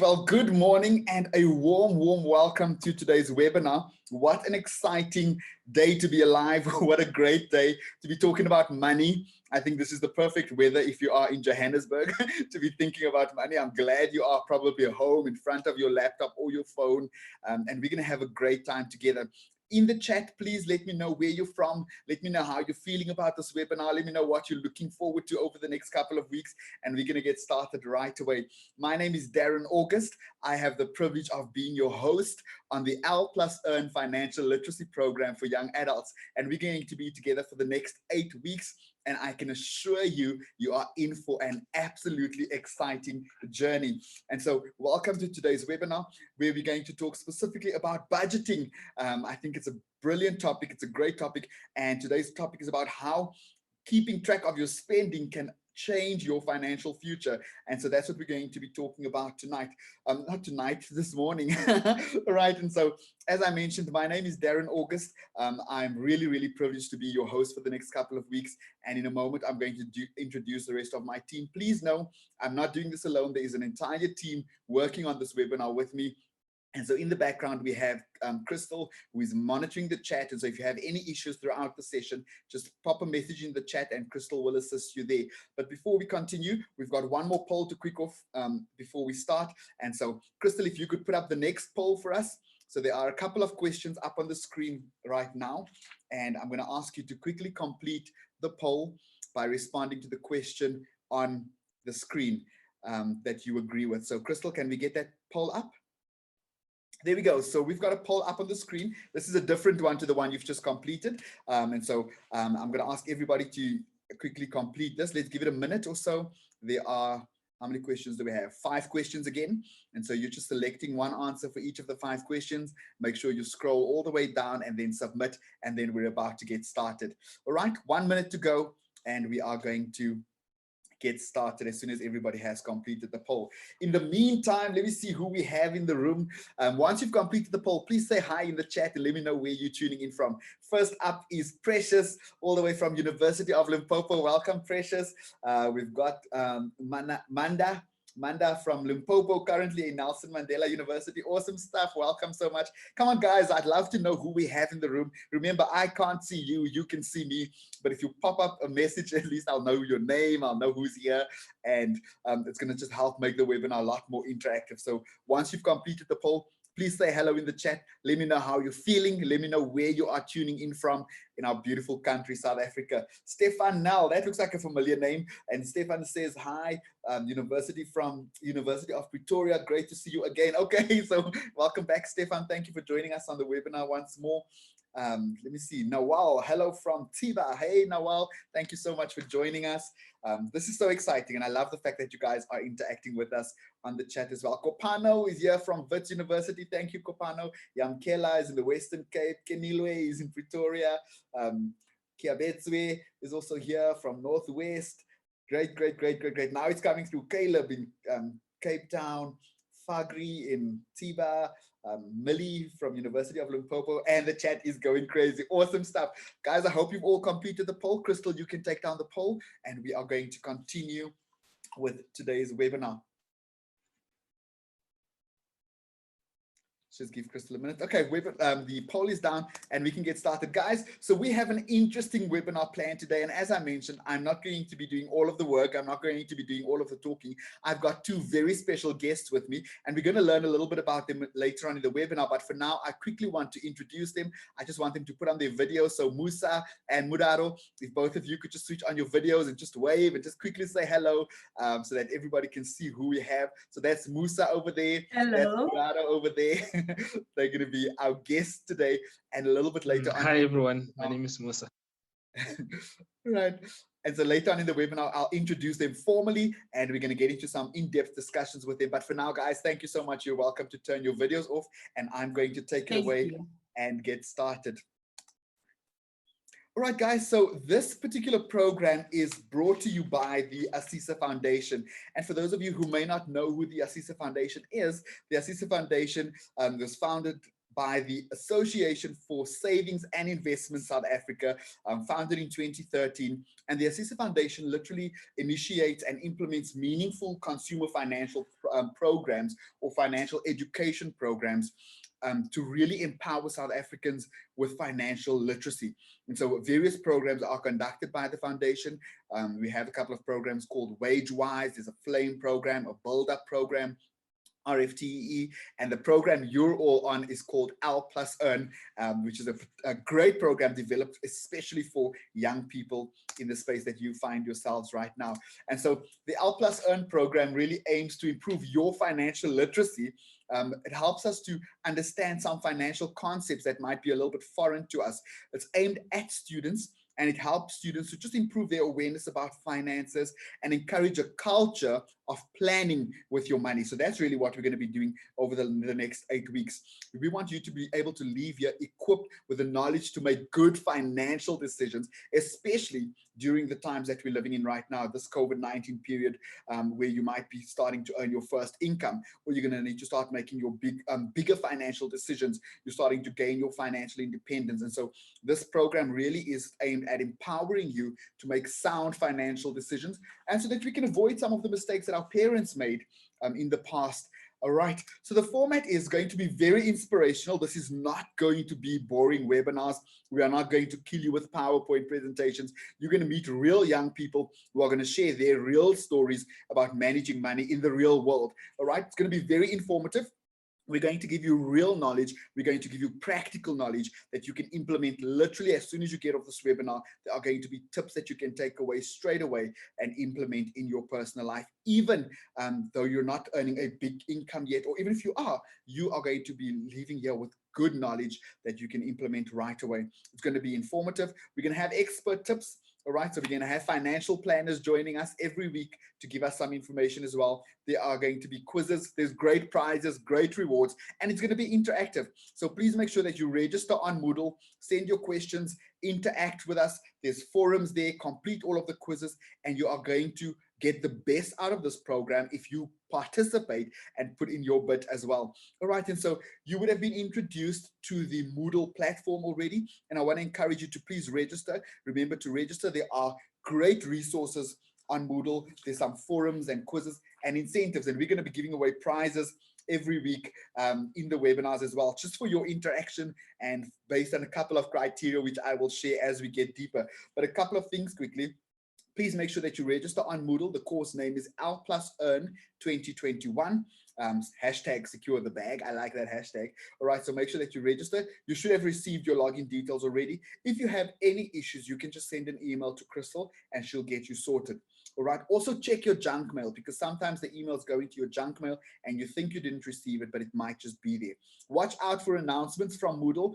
Well, good morning and a warm welcome to today's webinar. What an exciting day to be alive. What a great day to be talking about money. I think this is the perfect weather if you are in Johannesburg to be thinking about money. I'm glad you are probably at home in front of your laptop or your phone, and we're going to have a great time together. In the chat, please let me know where you're from. Let me know how you're feeling about this webinar. Let me know what you're looking forward to over the next couple of weeks, and we're going to get started right away. My name is Darren August. I have the privilege of being your host on the L+EARN Financial Literacy Program for young adults, and we're going to be together for the next 8 weeks. And I can assure you, you are in for an absolutely exciting journey. And so welcome to today's webinar, where we're going to talk specifically about budgeting. I think it's a brilliant topic. It's a great topic. And today's topic is about how keeping track of your spending can change your financial future. And so that's what we're going to be talking about tonight. Not tonight, this morning. Right. And so, as I mentioned, my name is Darren August. I'm really privileged to be your host for the next couple of weeks. And in a moment, I'm going to introduce the rest of my team. Please know, I'm not doing this alone. There is an entire team working on this webinar with me. And so in the background, we have Crystal, who is monitoring the chat. And so if you have any issues throughout the session, just pop a message in the chat and Crystal will assist you there. But before we continue, we've got one more poll to kick off before we start. And so Crystal, if you could put up the next poll for us. So there are a couple of questions up on the screen right now. And I'm going to ask you to quickly complete the poll by responding to the question on the screen that you agree with. So Crystal, can we get that poll up? There we go. So we've got a poll up on the screen. This is a different one to the one you've just completed. And so I'm going to ask everybody to quickly complete this. Let's give it a minute or so. There are, how many questions do we have? 5 questions again. And so you're just selecting one answer for each of the 5 questions. Make sure you scroll all the way down and then submit. And then we're about to get started. All right, 1 minute to go. And we are going to get started as soon as everybody has completed the poll. In the meantime, let me see who we have in the room. Once you've completed the poll, please say hi in the chat and let me know where you're tuning in from. First up is Precious, all the way from University of Limpopo. Welcome, Precious. We've got Manda from Limpopo, currently in Nelson Mandela University. Awesome stuff. Welcome so much. Come on, guys. I'd love to know who we have in the room. Remember, I can't see you. You can see me. But if you pop up a message, at least I'll know your name. I'll know who's here. And it's going to just help make the webinar a lot more interactive. So once you've completed the poll, please say hello in the chat. Let me know how you're feeling. Let me know where you are tuning in from in our beautiful country, South Africa. Stefan Nell, that looks like a familiar name. And Stefan says, hi, University of Pretoria. Great to see you again. Okay, so welcome back, Stefan. Thank you for joining us on the webinar once more. Let me see. Nawal, hello from Tiba. Hey, Nawal, thank you so much for joining us. This is so exciting, and I love the fact that you guys are interacting with us on the chat as well. Kopano is here from Wits University. Thank you, Kopano. Yamkela is in the Western Cape. Kenilwe is in Pretoria. Kiabetswe is also here from Northwest. Great. Now it's coming through. Caleb in Cape Town. Fagri in Tiba. Millie from University of Limpopo, and the chat is going crazy. Awesome stuff. Guys, I hope you've all completed the poll. Crystal, you can take down the poll, and we are going to continue with today's webinar. Just give Crystal a minute. Okay, the poll is down and we can get started. Guys, so we have an interesting webinar planned today. And as I mentioned, I'm not going to be doing all of the work. I'm not going to be doing all of the talking. I've got 2 very special guests with me, and we're going to learn a little bit about them later on in the webinar. But for now, I quickly want to introduce them. I just want them to put on their videos. So Musa and Muraro, if both of you could just switch on your videos and just wave and just quickly say hello so that everybody can see who we have. So that's Musa over there. Hello. That's Muraro over there. They're going to be our guests today, and a little bit later on. Hi everyone, my name is Musa. Right. And so later on in the webinar, I'll introduce them formally, and we're going to get into some in-depth discussions with them. But for now, guys, thank you so much. You're welcome to turn your videos off, and I'm going to take it away and get started. All right, guys, so this particular program is brought to you by the ASISA Foundation. And for those of you who may not know who the ASISA Foundation is, the ASISA Foundation was founded by the Association for Savings and Investment South Africa, founded in 2013. And the ASISA Foundation literally initiates and implements meaningful consumer financial programs or financial education programs to really empower South Africans with financial literacy. And so various programs are conducted by the foundation. We have a couple of programs called WageWise. There's a Flame program, a Build Up program, RFTE, and the program you're all on is called L+EARN, which is a great program developed especially for young people in the space that you find yourselves right now. And so the L+EARN program really aims to improve your financial literacy. It helps us to understand some financial concepts that might be a little bit foreign to us. It's aimed at students, and it helps students to just improve their awareness about finances and encourage a culture of planning with your money. So that's really what we're going to be doing over the next 8 weeks. We want you to be able to leave here equipped with the knowledge to make good financial decisions, especially during the times that we're living in right now, this COVID-19 period, where you might be starting to earn your first income, or you're going to need to start making your bigger financial decisions. You're starting to gain your financial independence. And so this program really is aimed at empowering you to make sound financial decisions, and so that we can avoid some of the mistakes that our parents made in the past. All right, so the format is going to be very inspirational. This is not going to be boring webinars. We are not going to kill you with PowerPoint presentations. You're going to meet real young people who are going to share their real stories about managing money in the real world. All right, it's going to be very informative. We're going to give you real knowledge. We're going to give you practical knowledge that you can implement literally as soon as you get off this webinar. There are going to be tips that you can take away straight away and implement in your personal life, even though you're not earning a big income yet, or even if you are going to be leaving here with good knowledge that you can implement right away. It's going to be informative. We're going to have expert tips. All right, so we're going to have financial planners joining us every week to give us some information as well. There are going to be quizzes, there's great prizes, great rewards, and it's going to be interactive. So please make sure that you register on Moodle, send your questions, interact with us. There's forums there, complete all of the quizzes, and you are going to get the best out of this program if you participate and put in your bit as well. All right, and so you would have been introduced to the Moodle platform already, and I want to encourage you to please register. Remember to register. There are great resources on Moodle. There's some forums and quizzes and incentives, and we're going to be giving away prizes every week in the webinars as well, just for your interaction and based on a couple of criteria, which I will share as we get deeper. But a couple of things quickly. Please make sure that you register on Moodle. The course name is L+EARN 2021. Hashtag secure the bag. I like that hashtag. All right, so make sure that you register. You should have received your login details already. If you have any issues, you can just send an email to Crystal and she'll get you sorted. All right, also check your junk mail, because sometimes the emails go into your junk mail and you think you didn't receive it, but it might just be there. Watch out for announcements from Moodle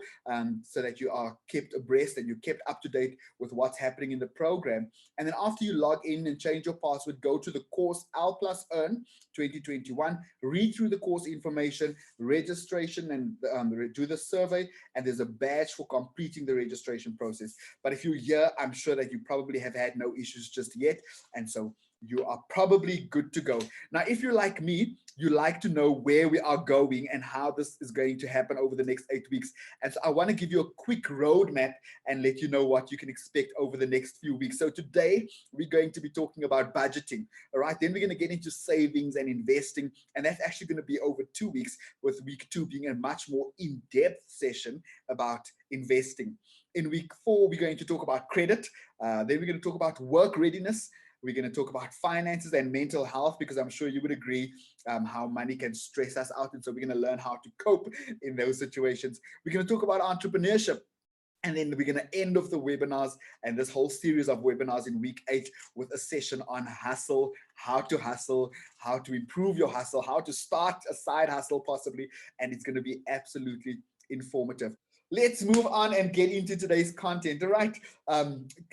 so that you are kept abreast and you're kept up to date with what's happening in the program. And then after you log in and change your password, go to the course L+EARN 2021, read through the course information, registration, and do the survey, and there's a badge for completing the registration process. But if you're here, I'm sure that you probably have had no issues just yet, and so you are probably good to go. Now, if you're like me, you like to know where we are going and how this is going to happen over the next 8 weeks. And so I want to give you a quick roadmap and let you know what you can expect over the next few weeks. So today we're going to be talking about budgeting. All right, then we're going to get into savings and investing. And that's actually going to be over 2 weeks, with week 2 being a much more in-depth session about investing. In week 4, we're going to talk about credit. Then we're going to talk about work readiness. We're going to talk about finances and mental health, because I'm sure you would agree how money can stress us out. And so we're going to learn how to cope in those situations. We're going to talk about entrepreneurship. And then we're going to end off the webinars and this whole series of webinars in week 8 with a session on hustle, how to improve your hustle, how to start a side hustle possibly. And it's going to be absolutely informative. Let's move on and get into today's content. All right.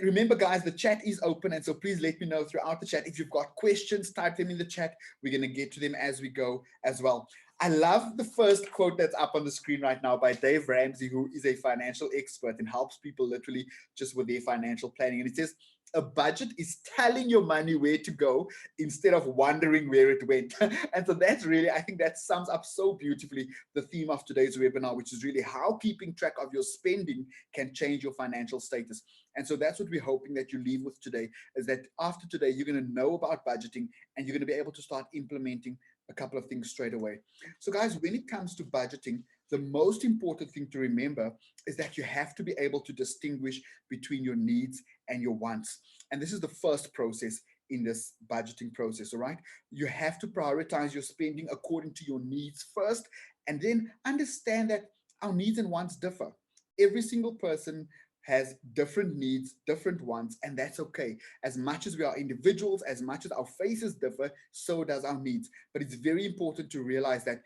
Remember, guys, the chat is open. And so please let me know throughout the chat. If you've got questions, type them in the chat. We're going to get to them as we go as well. I love the first quote that's up on the screen right now by Dave Ramsey, who is a financial expert and helps people literally just with their financial planning. And it says, a budget is telling your money where to go instead of wondering where it went. And so that's really, I think that sums up so beautifully the theme of today's webinar, which is really how keeping track of your spending can change your financial status. And so that's what we're hoping that you leave with today, is that after today, you're going to know about budgeting and you're going to be able to start implementing a couple of things straight away. So guys, when it comes to budgeting, the most important thing to remember is that you have to be able to distinguish between your needs and your wants. And this is the first process in this budgeting process, all right? You have to prioritize your spending according to your needs first, and then understand that our needs and wants differ. Every single person has different needs, different wants, and that's okay. As much as we are individuals, as much as our faces differ, so does our needs. But it's very important to realize that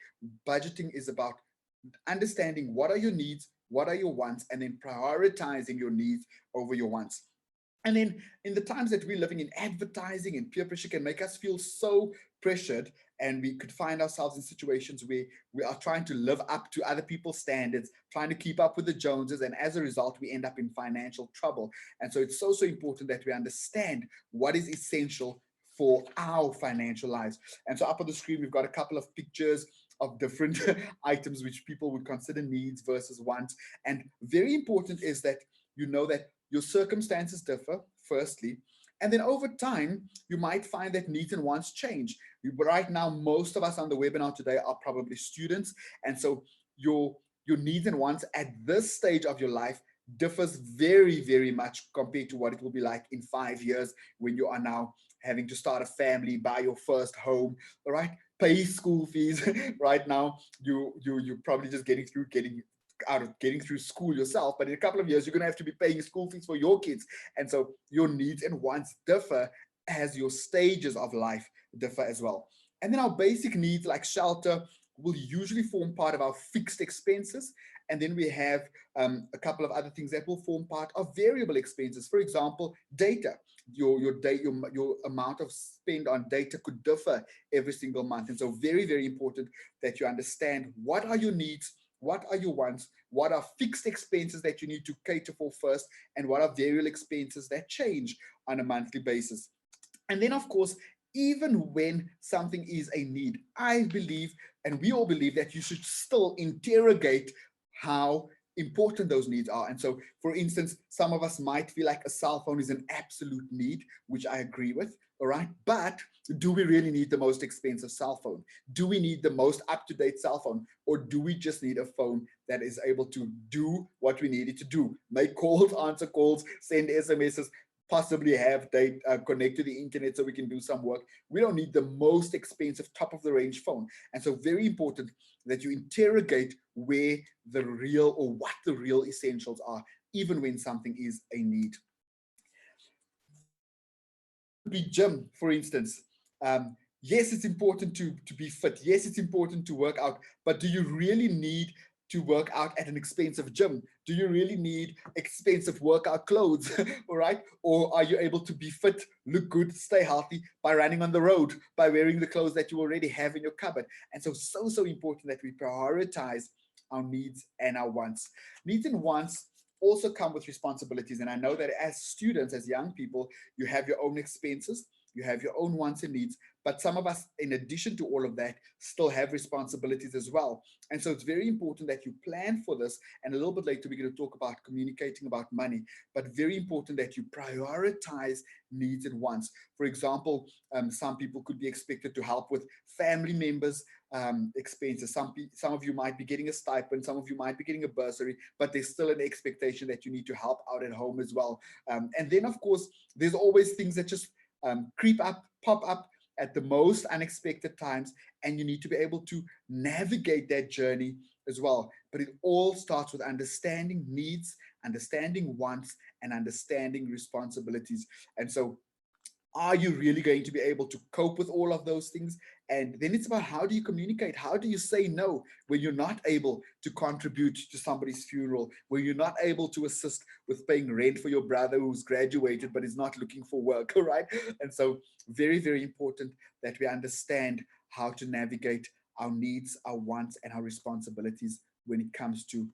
budgeting is about understanding what are your needs, what are your wants, and then prioritizing your needs over your wants. And then in the times that we're living in, advertising and peer pressure can make us feel so pressured, and we could find ourselves in situations where we are trying to live up to other people's standards, trying to keep up with the Joneses, and as a result, we end up in financial trouble. And so it's so, so important that we understand what is essential for our financial lives. And so up on the screen, we've got a couple of pictures of different items which people would consider needs versus wants. And very important is that you know that your circumstances differ, firstly, and then over time, you might find that needs and wants change. Right now, most of us on the webinar today are probably students, and so your needs and wants at this stage of your life differs very, very much compared to what it will be like in 5 years when you are now having to start a family, buy your first home, all right, pay school fees. Right now, you're probably just getting through school yourself, but in a couple of years you're going to have to be paying school fees for your kids, and so your needs and wants differ as your stages of life differ as well. And then our basic needs like shelter will usually form part of our fixed expenses, and then we have a couple of other things that will form part of variable expenses. For example, data. Your amount of spend on data could differ every single month, and so very, very important that you understand what are your needs, what are your wants, what are fixed expenses that you need to cater for first, and what are variable expenses that change on a monthly basis. And then, of course, even when something is a need, I believe, and we all believe, that you should still interrogate how important those needs are. And so, for instance, some of us might feel like a cell phone is an absolute need, which I agree with, all right? But do we really need the most expensive cell phone? Do we need the most up-to-date cell phone? Or do we just need a phone that is able to do what we need it to do? Make calls, answer calls, send SMSs, possibly have data, connect to the internet so we can do some work. We don't need the most expensive top of the range phone. And so very important that you interrogate where the real, or what the real essentials are, even when something is a need. Be gym, for instance. Yes, it's important to be fit. Yes, it's important to work out, but do you really need to work out at an expensive gym? Do you really need expensive workout clothes? All right. Or are you able to be fit, look good, stay healthy by running on the road, by wearing the clothes that you already have in your cupboard? And so, so important that we prioritize our needs and our wants. Needs and wants also come with responsibilities. And I know that as students, as young people, you have your own expenses, you have your own wants and needs, but some of us, in addition to all of that, still have responsibilities as well. And so it's very important that you plan for this. And a little bit later, we're going to talk about communicating about money, but very important that you prioritize needs and wants. For example, some people could be expected to help with family members' expenses. Some of you might be getting a stipend, some of you might be getting a bursary, but there's still an expectation that you need to help out at home as well. And then, of course, there's always things that just creep up, pop up at the most unexpected times, and you need to be able to navigate that journey as well. But it all starts with understanding needs, understanding wants, and understanding responsibilities. And so, are you really going to be able to cope with all of those things? And then it's about, how do you communicate? How do you say no when you're not able to contribute to somebody's funeral, when you're not able to assist with paying rent for your brother who's graduated but is not looking for work, all right? And so very, very important that we understand how to navigate our needs, our wants, and our responsibilities when it comes to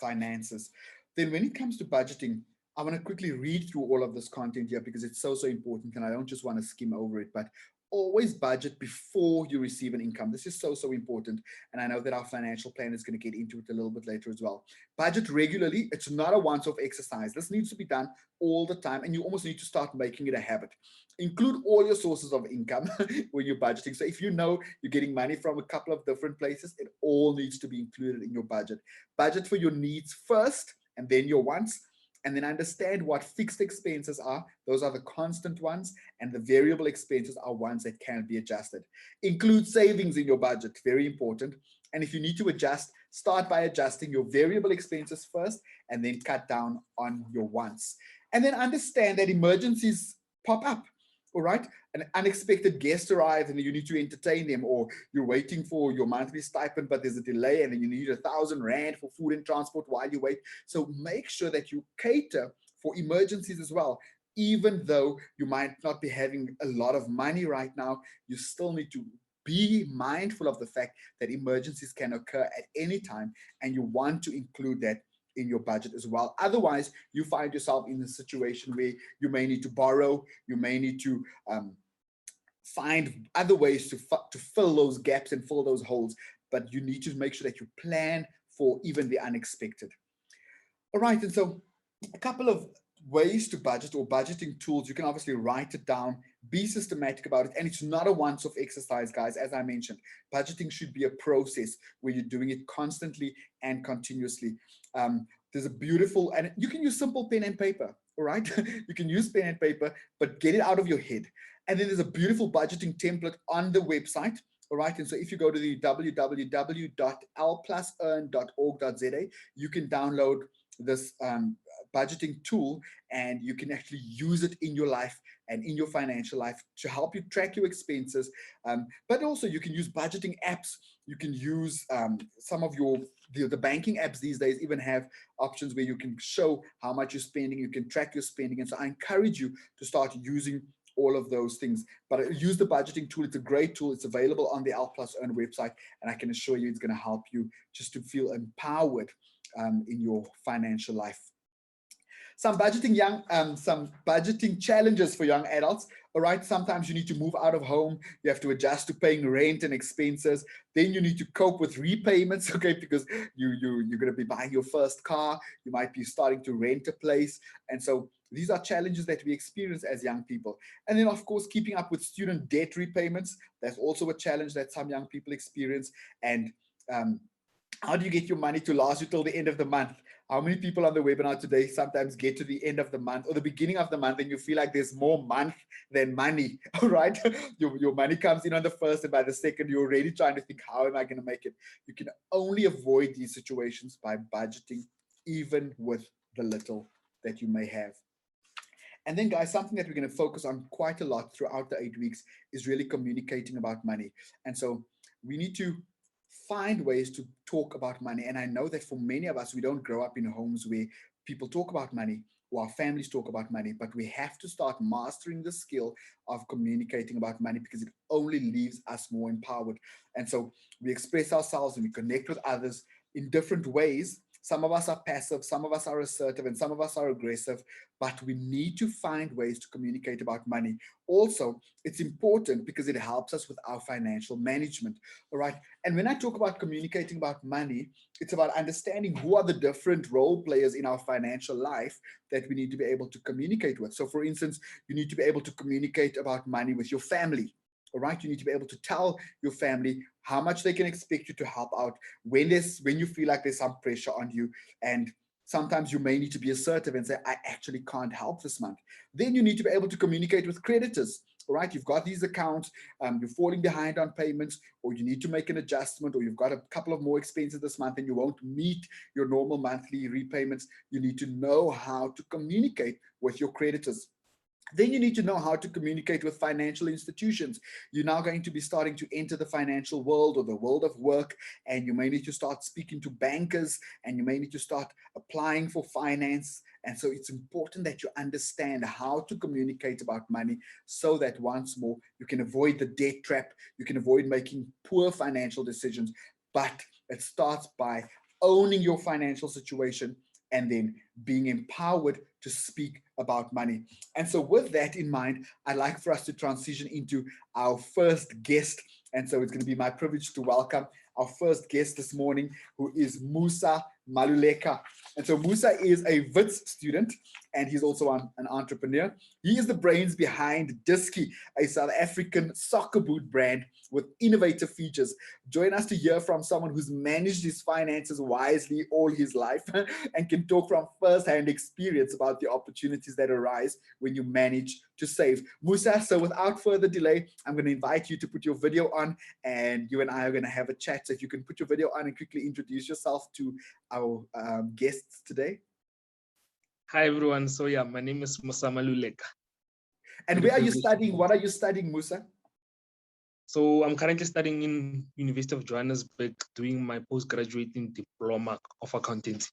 finances. Then when it comes to budgeting, I want to quickly read through all of this content here because it's so, so important, and I don't just want to skim over it. But always budget before you receive an income. This is so, so important. And I know that our financial plan is going to get into it a little bit later as well. Budget regularly. It's not a once-off exercise. This needs to be done all the time, and you almost need to start making it a habit. Include all your sources of income when you're budgeting. So if you know you're getting money from a couple of different places, it all needs to be included in your budget. Budget for your needs first, and then your wants, and then understand what fixed expenses are. Those are the constant ones, and the variable expenses are ones that can be adjusted. Include savings in your budget, very important. And if you need to adjust, start by adjusting your variable expenses first, and then cut down on your wants. And then understand that emergencies pop up. All right, an unexpected guest arrives and you need to entertain them, or you're waiting for your monthly stipend, but there's a delay and then you need 1,000 rand for food and transport while you wait. So make sure that you cater for emergencies as well. Even though you might not be having a lot of money right now, you still need to be mindful of the fact that emergencies can occur at any time, and you want to include that in your budget as well. Otherwise, you find yourself in a situation where you may need to borrow, you may need to find other ways to fill those gaps and fill those holes, but you need to make sure that you plan for even the unexpected. All right, and so a couple of ways to budget, or budgeting tools. You can obviously write it down, be systematic about it, and it's not a once-off exercise, guys. As I mentioned, budgeting should be a process where you're doing it constantly and continuously. There's a beautiful, and you can use simple pen and paper, all right? You can use pen and paper, but get it out of your head. And then there's a beautiful budgeting template on the website, all right? And so if you go to the www.l+earn.org.za, you can download this budgeting tool, and you can actually use it in your life and in your financial life to help you track your expenses. But also you can use budgeting apps. You can use some of the banking apps these days even have options where you can show how much you're spending, you can track your spending. And so I encourage you to start using all of those things. But use the budgeting tool. It's a great tool. It's available on the L+EARN website, and I can assure you it's going to help you just to feel empowered in your financial life. Some budgeting challenges for young adults. All right, sometimes you need to move out of home. You have to adjust to paying rent and expenses. Then you need to cope with repayments, okay, because you're going to be buying your first car. You might be starting to rent a place. And so these are challenges that we experience as young people. And then, of course, keeping up with student debt repayments. That's also a challenge that some young people experience. And how do you get your money to last you till the end of the month? How many people on the webinar today sometimes get to the end of the month or the beginning of the month and you feel like there's more month than money, all right? Your money comes in on the first, and by the second, you're already trying to think, how am I going to make it? You can only avoid these situations by budgeting, even with the little that you may have. And then, guys, something that we're going to focus on quite a lot throughout the 8 weeks is really communicating about money. And so we need to find ways to talk about money. And I know that for many of us, we don't grow up in homes where people talk about money or our families talk about money, but we have to start mastering the skill of communicating about money, because it only leaves us more empowered. And so we express ourselves and we connect with others in different ways. Some of us are passive, some of us are assertive, and some of us are aggressive, but we need to find ways to communicate about money. Also, it's important because it helps us with our financial management, all right? And when I talk about communicating about money, it's about understanding who are the different role players in our financial life that we need to be able to communicate with. So for instance, you need to be able to communicate about money with your family. All right, you need to be able to tell your family how much they can expect you to help out when you feel like there's some pressure on you. And sometimes you may need to be assertive and say, I actually can't help this month. Then you need to be able to communicate with creditors. All right, you've got these accounts, you're falling behind on payments, or you need to make an adjustment, or you've got a couple of more expenses this month and you won't meet your normal monthly repayments. You need to know how to communicate with your creditors. Then you need to know how to communicate with financial institutions. You're now going to be starting to enter the financial world or the world of work, and you may need to start speaking to bankers, and you may need to start applying for finance. And so it's important that you understand how to communicate about money so that once more, you can avoid the debt trap, you can avoid making poor financial decisions. But it starts by owning your financial situation and then being empowered to speak about money. And so with that in mind, I'd like for us to transition into our first guest. And so it's going to be my privilege to welcome our first guest this morning, who is Musa Maluleka. And so Musa is a WITS student, and he's also an entrepreneur. He is the brains behind Diski, a South African soccer boot brand with innovative features. Join us to hear from someone who's managed his finances wisely all his life and can talk from first-hand experience about the opportunities that arise when you manage to save. Musa, so without further delay, I'm going to invite you to put your video on, and you and I are going to have a chat. So if you can put your video on and quickly introduce yourself to our guests today. Hi everyone. So yeah, my name is Musa Maluleka. And where are you studying? What are you studying, Musa? So I'm currently studying in University of Johannesburg, doing my postgraduate diploma of accountancy.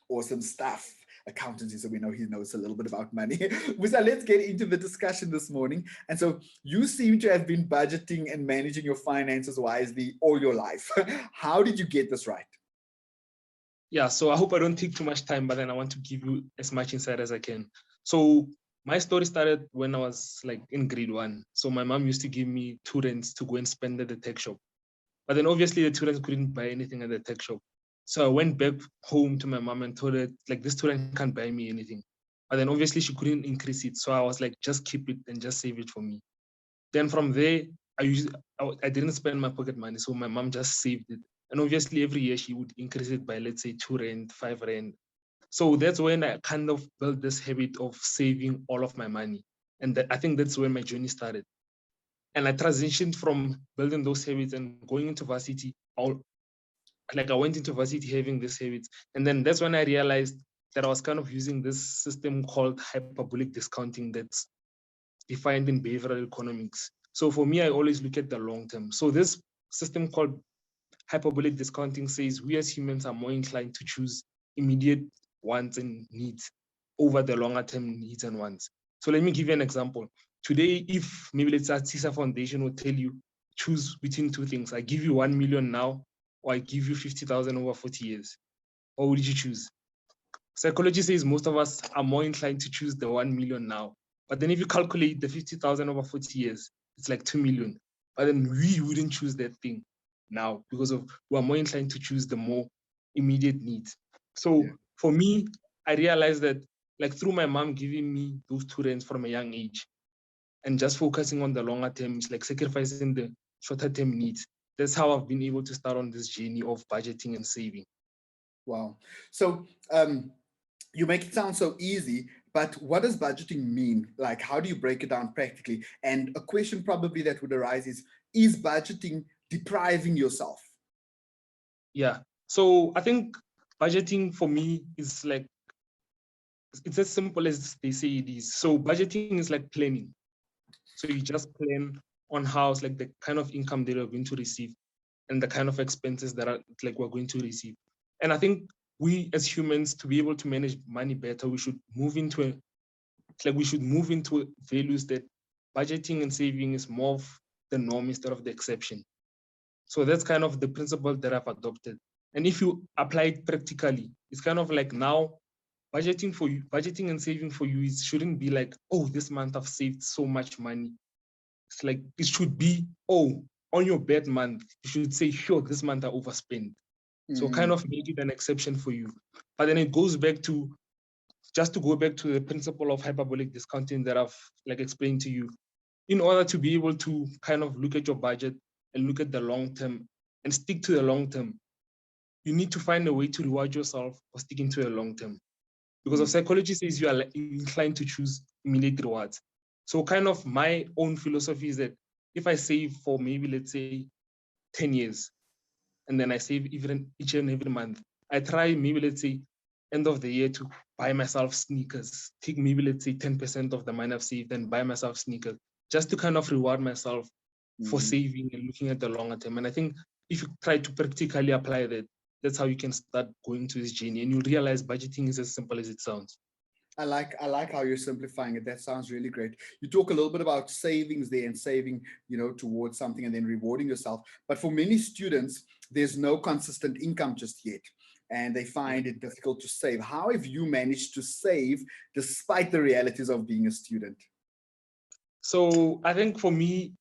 Awesome stuff. Accountancy, so we know he knows a little bit about money. Musa, let's get into the discussion this morning. And so you seem to have been budgeting and managing your finances wisely all your life. How did you get this right? Yeah, so I hope I don't take too much time, but then I want to give you as much insight as I can. So my story started when I was like in grade 1. So my mom used to give me 2 rands to go and spend at the tech shop. But then obviously the 2 rands couldn't buy anything at the tech shop. So I went back home to my mom and told her, like, this 2 rand can't buy me anything. But then obviously she couldn't increase it. So I was like, just keep it and just save it for me. Then from there, I didn't spend my pocket money. So my mom just saved it. And obviously every year she would increase it by, let's say, 2 rand, 5 rand. So that's when I kind of built this habit of saving all of my money. And I think that's when my journey started. And I transitioned from building those habits and going into varsity. I went into varsity having these habits. And then that's when I realized that I was kind of using this system called hyperbolic discounting that's defined in behavioral economics. So for me, I always look at the long term. So this system called hyperbolic discounting says we as humans are more inclined to choose immediate wants and needs over the longer term needs and wants. So let me give you an example. Today, if maybe let's say ASISA Foundation will tell you, choose between 2 things. I give you 1 million now, or I give you 50,000 over 40 years. What would you choose? Psychology says most of us are more inclined to choose the 1 million now. But then if you calculate the 50,000 over 40 years, it's like 2 million. But then we wouldn't choose that thing now because we're more inclined to choose the more immediate needs. So for me, I realized that like through my mom giving me those 2 rands from a young age and just focusing on the longer term, it's like sacrificing the shorter term needs. That's how I've been able to start on this journey of budgeting and saving. Wow. So you make it sound so easy, but what does budgeting mean? Like, how do you break it down practically? And a question probably that would arise is budgeting depriving yourself? Yeah. So I think budgeting for me is like, it's as simple as they say it is. So budgeting is like planning. So you just plan on how, like the kind of income that you're going to receive and the kind of expenses that are like we're going to receive. And I think we as humans, to be able to manage money better, we should move into values that budgeting and saving is more of the norm instead of the exception. So that's kind of the principle that I've adopted. And if you apply it practically, it's kind of like now budgeting and saving for you, it shouldn't be like, oh, this month I've saved so much money. It's like, it should be, oh, on your bad month, you should say, sure, this month I overspent. So kind of make it an exception for you. But then it goes back to, just to go back to the principle of hyperbolic discounting that I've like explained to you. In order to be able to kind of look at your budget and look at the long term and stick to the long term, you need to find a way to reward yourself for sticking to the long term. Because of psychology says you are inclined to choose immediate rewards. So kind of my own philosophy is that if I save for maybe, let's say, 10 years, and then I save each and every month, I try maybe, let's say, end of the year to buy myself sneakers, take maybe, let's say, 10% of the money I've saved and buy myself sneakers, just to kind of reward myself for saving and looking at the longer term. And I think if you try to practically apply that, that's how you can start going to this journey, and you realize budgeting is as simple as it sounds. I like how you're simplifying it. That sounds really great. You talk a little bit about savings there and saving, towards something and then rewarding yourself. But for many students, there's no consistent income just yet. and they find it difficult to save. How have you managed to save despite the realities of being a student? So I think for me,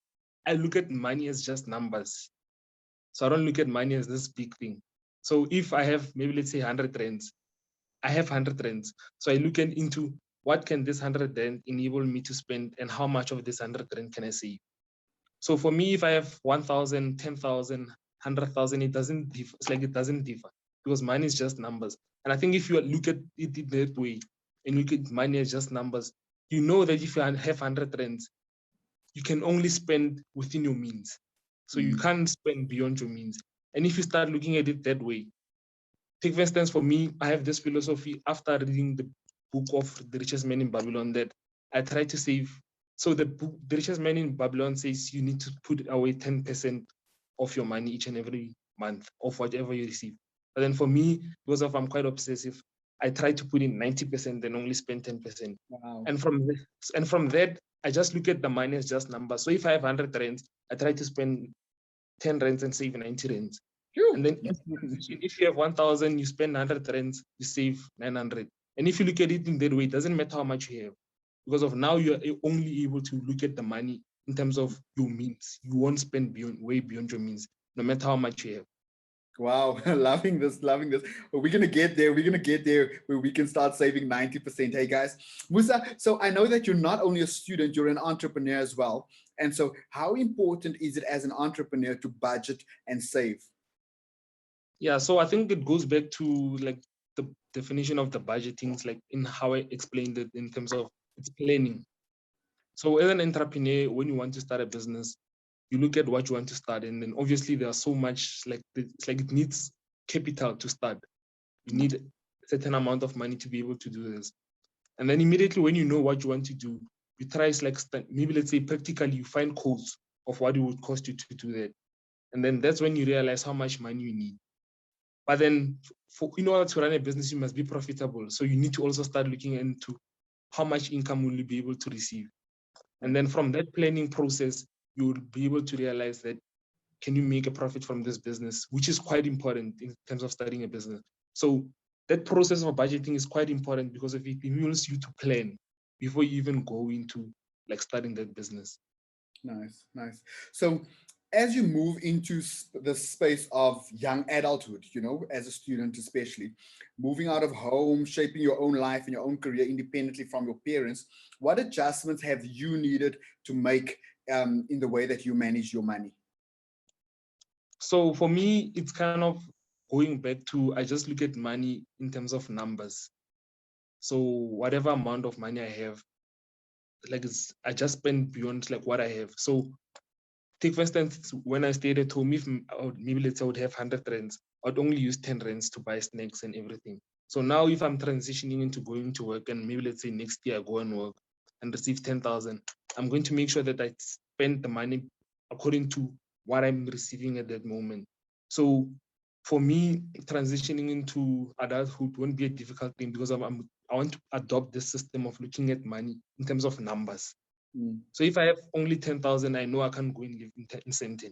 I look at money as just numbers. So I don't look at money as this big thing. So if I have maybe let's say 100 rands, I have 100 rands. So I look into what can this 100 rand enable me to spend and how much of this 100 rand can I save. So for me, if I have 1,000, 10,000, 100,000, it doesn't differ. It's like it doesn't differ because money is just numbers. And I think if you look at it that way and look at money as just numbers, you know that if you have 100 rands, you can only spend within your means. So you can't spend beyond your means. And if you start looking at it that way, take for instance, for me, I have this philosophy after reading the book of The Richest Man in Babylon that I try to save. So the book, The Richest Man in Babylon says you need to put away 10% of your money each and every month of whatever you receive. But then for me, because of I'm quite obsessive, I try to put in 90% and only spend 10%. Wow. And from that, I just look at the money as just numbers. So if I have 100 rands, I try to spend 10 rands and save 90 rands. And then if you have 1,000, you spend 100 rands, you save 900. And if you look at it in that way, it doesn't matter how much you have. Because of now, you're only able to look at the money in terms of your means. You won't spend way beyond your means, no matter how much you have. Wow, loving this, loving this. But we're gonna get there. We're gonna get there where we can start saving 90%. Hey guys, Musa. So I know that you're not only a student, you're an entrepreneur as well. And so, how important is it as an entrepreneur to budget and save? Yeah, so I think it goes back to like the definition of the budgeting, like in how I explained it in terms of it's planning. So as an entrepreneur, when you want to start a business, you look at what you want to start, and then obviously there's so much like it's like it needs capital to start. You need a certain amount of money to be able to do this, and then immediately when you know what you want to do, you try like maybe let's say practically you find codes of what it would cost you to do that, and then that's when you realize how much money you need. But then in order to run a business, you must be profitable. So you need to also start looking into how much income will you be able to receive. And then from that planning process, you will be able to realize that can you make a profit from this business, which is quite important in terms of starting a business. So that process of budgeting is quite important because it enables you to plan before you even go into like starting that business. Nice, nice. So as you move into the space of young adulthood, you know, as a student especially, moving out of home, shaping your own life and your own career independently from your parents, what adjustments have you needed to make in the way that you manage your money? So for me, it's kind of going back to, I just look at money in terms of numbers. So whatever amount of money I have, like I just spend beyond like what I have. So take for instance, when I stayed at home, if maybe let's say I would have 100 rands, I'd only use 10 rands to buy snacks and everything. So now if I'm transitioning into going to work and maybe let's say next year I go and work and receive 10,000, I'm going to make sure that I spend the money according to what I'm receiving at that moment. So for me, transitioning into adulthood won't be a difficult thing because I want to adopt this system of looking at money in terms of numbers. So if I have only 10,000, I know I can't go and live in Sandton.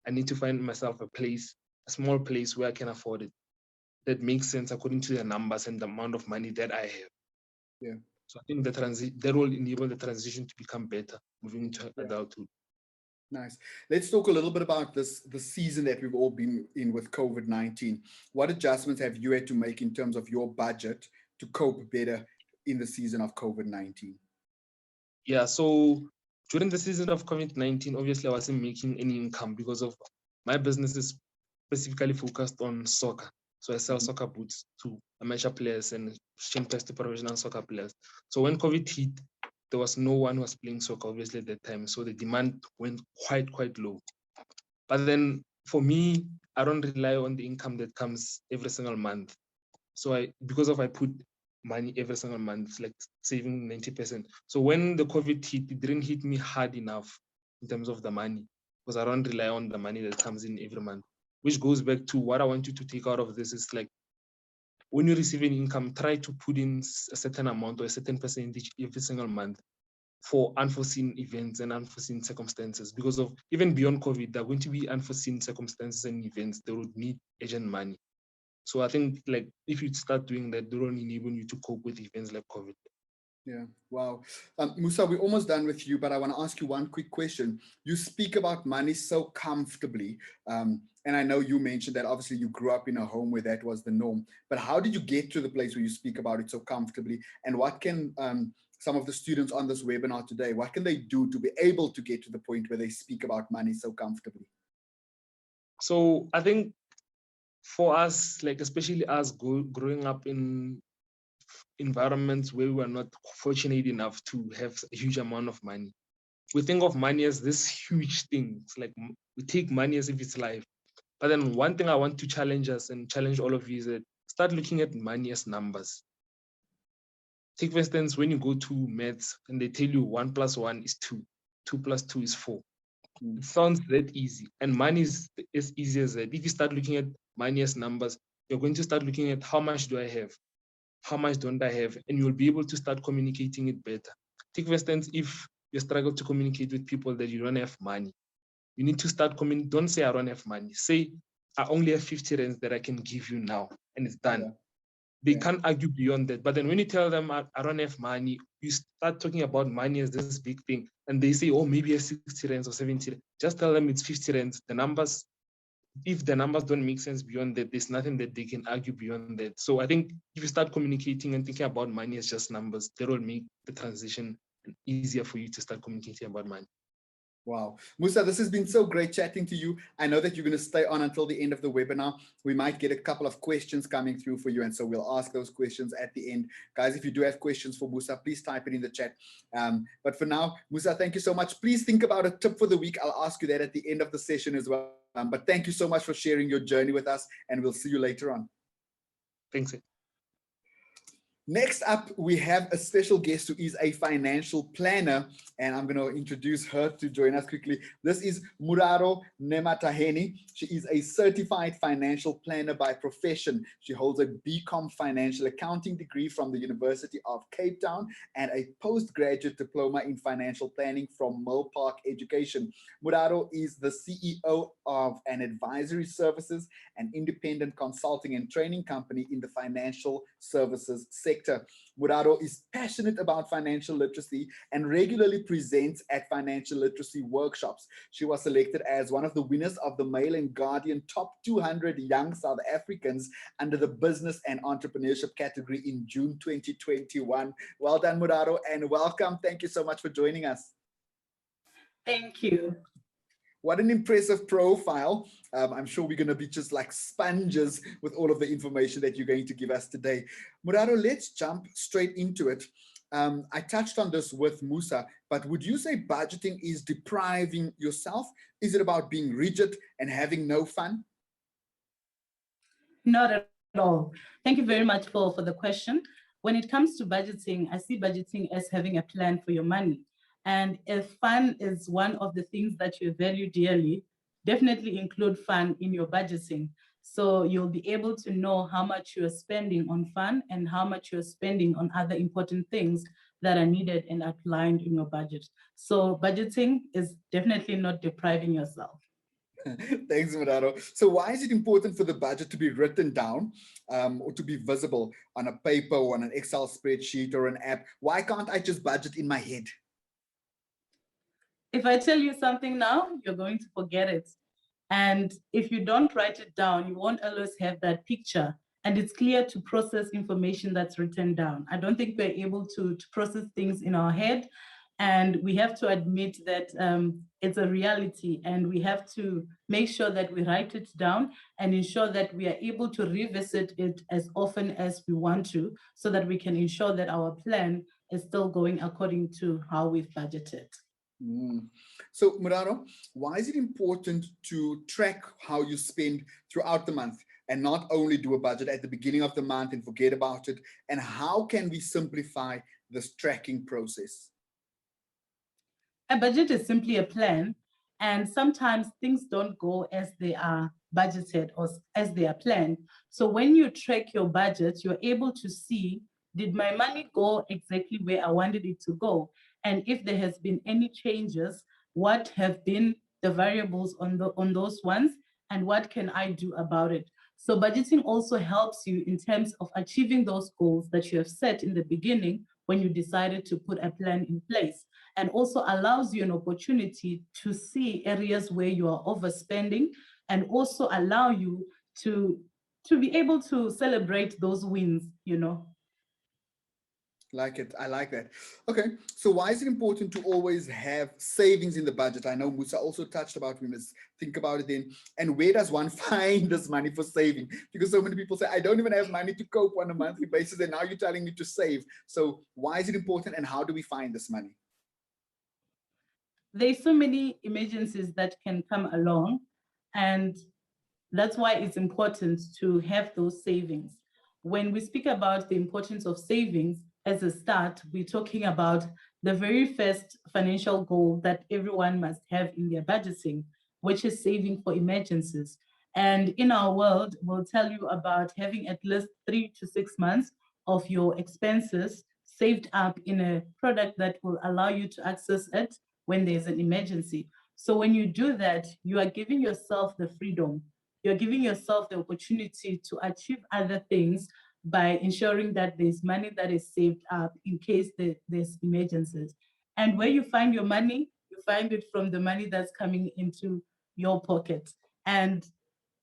I need to find myself a place, a small place where I can afford it. That makes sense according to the numbers and the amount of money that I have. Yeah. So I think that will enable the transition to become better moving into adulthood. Nice. Let's talk a little bit about the season that we've all been in with COVID-19. What adjustments have you had to make in terms of your budget to cope better in the season of COVID-19? Yeah, so during the season of COVID-19, obviously I wasn't making any income because of my business is specifically focused on soccer. So I sell soccer boots to amateur players and championship to professional soccer players. So when COVID hit, there was no one who was playing soccer, obviously, at that time. So the demand went quite low. But then for me, I don't rely on the income that comes every single month. So I put money every single month, like saving 90%. So when the COVID hit, it didn't hit me hard enough in terms of the money because I don't rely on the money that comes in every month, which goes back to what I want you to take out of this is like, when you receive an income, try to put in a certain amount or a certain percentage every single month for unforeseen events and unforeseen circumstances. Because of even beyond COVID, there are going to be unforeseen circumstances and events that would need urgent money. So I think like if you start doing that, they don't enable you to cope with events like COVID. Yeah, wow. Musa, we're almost done with you, but I want to ask you one quick question. You speak about money so comfortably, and I know you mentioned that obviously you grew up in a home where that was the norm, but how did you get to the place where you speak about it so comfortably? And what can some of the students on this webinar today, what can they do to be able to get to the point where they speak about money so comfortably? So I think for us, like especially us growing up in environments where we were not fortunate enough to have a huge amount of money, we think of money as this huge thing. It's like we take money as if it's life. But then one thing I want to challenge us and challenge all of you is that start looking at money as numbers. Take for instance, when you go to maths and they tell you 1 + 1 is 2, 2 + 2 is 4. It sounds that easy. And money is as easy as that. If you start looking at money as numbers, you're going to start looking at how much do I have? How much don't I have? And you'll be able to start communicating it better. Take for instance, if you struggle to communicate with people that you don't have money, you need to start communicating. Don't say I don't have money. Say I only have 50 rands that I can give you now, and it's done. Yeah. They can't argue beyond that. But then when you tell them I don't have money, you start talking about money as this big thing, and they say, oh, maybe I have 60 rands or 70 rands. Just tell them it's 50 rands. The numbers, if the numbers don't make sense beyond that, there's nothing that they can argue beyond that. So I think if you start communicating and thinking about money as just numbers, that will make the transition easier for you to start communicating about money. Wow. Musa, this has been so great chatting to you. I know that you're going to stay on until the end of the webinar. We might get a couple of questions coming through for you, and so we'll ask those questions at the end. Guys, if you do have questions for Musa, please type it in the chat. But for now, Musa, thank you so much. Please think about a tip for the week. I'll ask you that at the end of the session as well. But thank you so much for sharing your journey with us, and we'll see you later on. Thanks. Next up, we have a special guest who is a financial planner, and I'm going to introduce her to join us quickly. This is Muraro Nemataheni. She is a certified financial planner by profession. She holds a BCom financial accounting degree from the University of Cape Town and a postgraduate diploma in financial planning from Mill Park Education. Muraro is the CEO of an advisory services and independent consulting and training company in the financial services sector. Muraro is passionate about financial literacy and regularly presents at financial literacy workshops. She was selected as one of the winners of the Mail and Guardian Top 200 Young South Africans under the Business and Entrepreneurship category in June 2021. Well done, Muraro, and welcome. Thank you so much for joining us. Thank you. What an impressive profile. I'm sure we're going to be just like sponges with all of the information that you're going to give us today. Muraro, let's jump straight into it. I touched on this with Musa, but would you say budgeting is depriving yourself? Is it about being rigid and having no fun? Not at all. Thank you very much for the question. When it comes to budgeting, I see budgeting as having a plan for your money. And if fun is one of the things that you value dearly, definitely include fun in your budgeting. So you'll be able to know how much you're spending on fun and how much you're spending on other important things that are needed and outlined in your budget. So budgeting is definitely not depriving yourself. Thanks, Muraro. So why is it important for the budget to be written down or to be visible on a paper or on an Excel spreadsheet or an app? Why can't I just budget in my head? If I tell you something now, you're going to forget it. And if you don't write it down, you won't always have that picture. And it's clear to process information that's written down. I don't think we're able to process things in our head. And we have to admit that it's a reality, and we have to make sure that we write it down and ensure that we are able to revisit it as often as we want to, so that we can ensure that our plan is still going according to how we've budgeted. So, Muraro, why is it important to track how you spend throughout the month and not only do a budget at the beginning of the month and forget about it? And how can we simplify this tracking process? A budget is simply a plan, and sometimes things don't go as they are budgeted or as they are planned. So when you track your budget, you're able to see, did my money go exactly where I wanted it to go? And if there has been any changes, what have been the variables on those ones, and what can I do about it? So budgeting also helps you in terms of achieving those goals that you have set in the beginning when you decided to put a plan in place, and also allows you an opportunity to see areas where you are overspending, and also allow you to be able to celebrate those wins, you know. Like it. I like that. Okay. So why is it important to always have savings in the budget? I know Musa also touched about, we must think about it then. And where does one find this money for saving? Because so many people say, I don't even have money to cope on a monthly basis. And now you're telling me to save. So why is it important and how do we find this money? There's so many emergencies that can come along, and that's why it's important to have those savings. When we speak about the importance of savings as a start, we're talking about the very first financial goal that everyone must have in their budgeting, which is saving for emergencies. And in our world, we'll tell you about having at least 3 to 6 months of your expenses saved up in a product that will allow you to access it when there's an emergency. So when you do that, you are giving yourself the freedom, you're giving yourself the opportunity to achieve other things by ensuring that there's money that is saved up in case there's emergencies. And where you find your money, you find it from the money that's coming into your pocket. And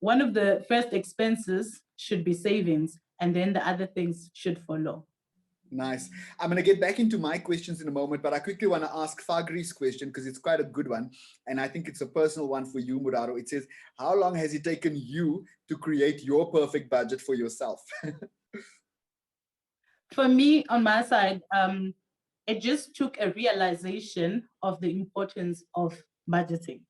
one of the first expenses should be savings, and then the other things should follow. Nice. I'm going to get back into my questions in a moment, but I quickly want to ask Fagri's question because it's quite a good one. And I think it's a personal one for you, Muraro. It says, how long has it taken you to create your perfect budget for yourself? For me, on my side, it just took a realization of the importance of budgeting.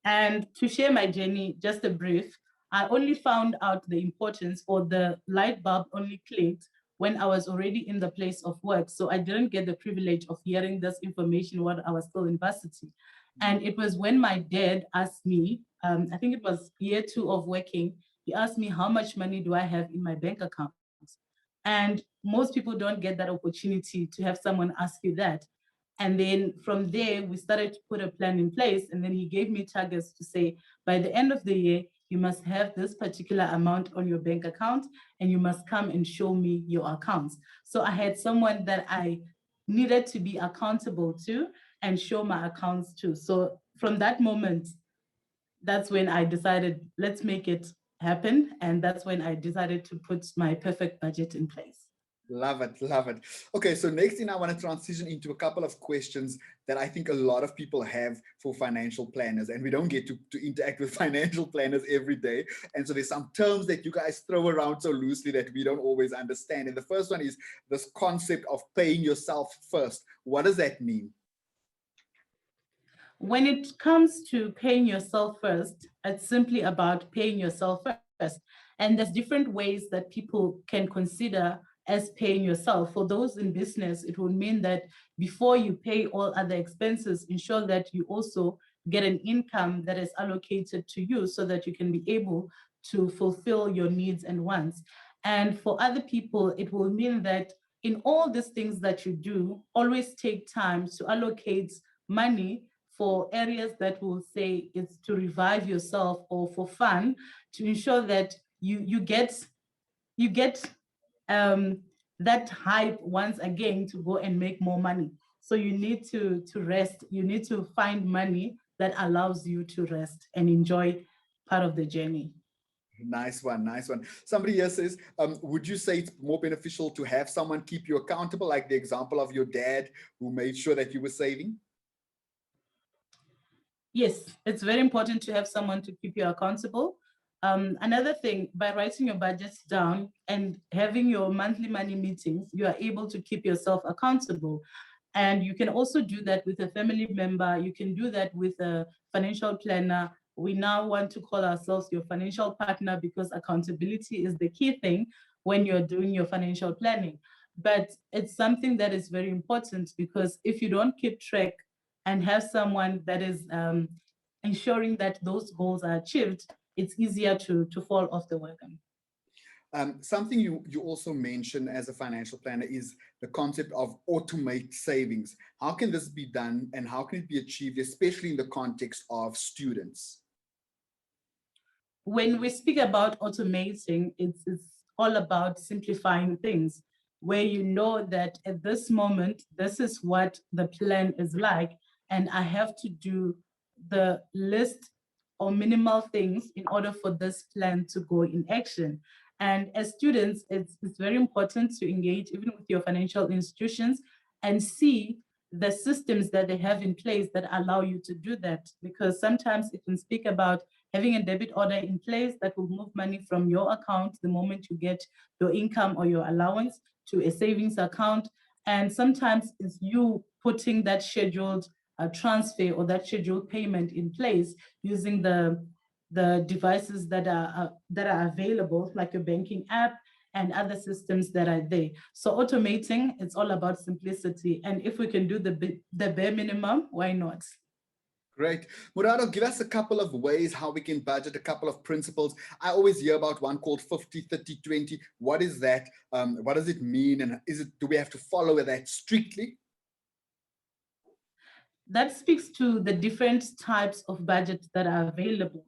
And to share my journey, just a brief, I only found out the importance, or the light bulb only clicked when I was already in the place of work. So I didn't get the privilege of hearing this information while I was still in varsity. And it was when my dad asked me, I think it was year 2 of working, he asked me, how much money do I have in my bank account? And most people don't get that opportunity to have someone ask you that. And then from there, we started to put a plan in place. And then he gave me targets to say, by the end of the year, you must have this particular amount on your bank account, and you must come and show me your accounts. So I had someone that I needed to be accountable to and show my accounts to. So from that moment, that's when I decided, let's make it happen. And that's when I decided to put my perfect budget in place. Love it. Love it. Okay. So next thing I want to transition into a couple of questions that I think a lot of people have for financial planners, and we don't get to interact with financial planners every day. And so there's some terms that you guys throw around so loosely that we don't always understand. And the first one is this concept of paying yourself first. What does that mean? When it comes to paying yourself first, it's simply about paying yourself first. And there's different ways that people can consider as paying yourself. For those in business, it would mean that before you pay all other expenses, ensure that you also get an income that is allocated to you so that you can be able to fulfill your needs and wants. And for other people, it will mean that in all these things that you do, always take time to allocate money for areas that will say it's to revive yourself or for fun, to ensure that you get that hype once again to go and make more money. So you need to rest. You need to find money that allows you to rest and enjoy part of the journey. Nice one. Nice one. Somebody here says, would you say it's more beneficial to have someone keep you accountable, like the example of your dad who made sure that you were saving? Yes, it's very important to have someone to keep you accountable. Another thing, by writing your budgets down and having your monthly money meetings, you are able to keep yourself accountable. And you can also do that with a family member. You can do that with a financial planner. We now want to call ourselves your financial partner because accountability is the key thing when you're doing your financial planning. But it's something that is very important because if you don't keep track and have someone that is ensuring that those goals are achieved, it's easier to fall off the wagon. Something you also mentioned as a financial planner is the concept of automate savings. How can this be done and how can it be achieved, especially in the context of students? when we speak about automating, it's all about simplifying things, where you know that at this moment, this is what the plan is like, and I have to do the list or minimal things in order for this plan to go in action. And as students, it's very important to engage even with your financial institutions and see the systems that they have in place that allow you to do that. Because sometimes it can speak about having a debit order in place that will move money from your account the moment you get your income or your allowance to a savings account. And sometimes it's you putting that scheduled transfer or that scheduled payment in place using the devices that are available, like your banking app and other systems that are there. So automating, it's all about simplicity. And if we can do the bare minimum, why not? Great. Murado, give us a couple of ways how we can budget, a couple of principles. I always hear about one called 50, 30, 20. What is that? What does it mean? And do we have to follow that strictly? That speaks to the different types of budgets that are available.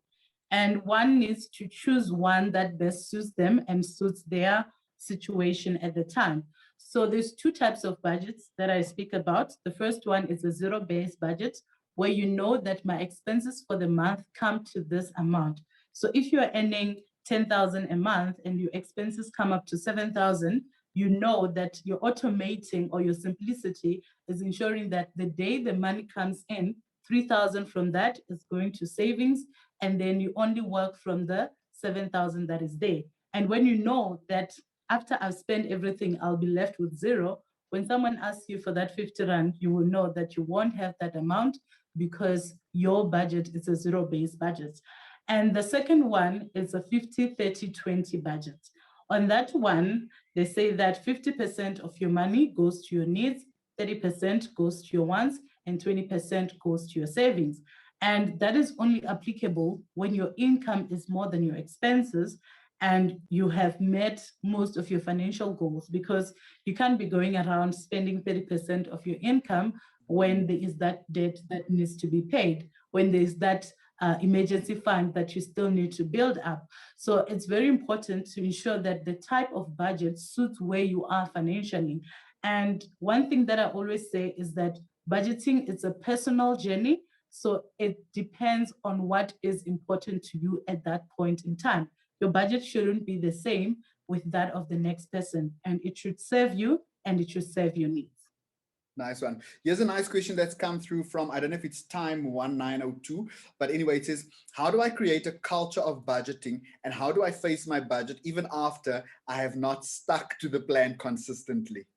And one needs to choose one that best suits them and suits their situation at the time. So there's two types of budgets that I speak about. The first one is a zero-based budget, where you know that my expenses for the month come to this amount. So if you're earning 10,000 a month and your expenses come up to 7,000, you know that your automating or your simplicity is ensuring that the day the money comes in, 3,000 from that is going to savings, and then you only work from the 7,000 that is there. And when you know that after I've spent everything, I'll be left with zero, when someone asks you for that 50 Rand, you will know that you won't have that amount because your budget is a zero-based budget. And the second one is a 50, 30, 20 budget. On that one, they say that 50% of your money goes to your needs, 30% goes to your wants, and 20% goes to your savings. And that is only applicable when your income is more than your expenses and you have met most of your financial goals, because you can't be going around spending 30% of your income when there is that debt that needs to be paid, when there's that emergency fund that you still need to build up. So it's very important to ensure that the type of budget suits where you are financially. And one thing that I always say is that budgeting is a personal journey. So it depends on what is important to you at that point in time. Your budget shouldn't be the same with that of the next person, and it should serve you and it should serve your needs. Nice one. Here's a nice question that's come through from, I don't know if it's time 1902, but anyway, it says, how do I create a culture of budgeting, and how do I face my budget even after I have not stuck to the plan consistently?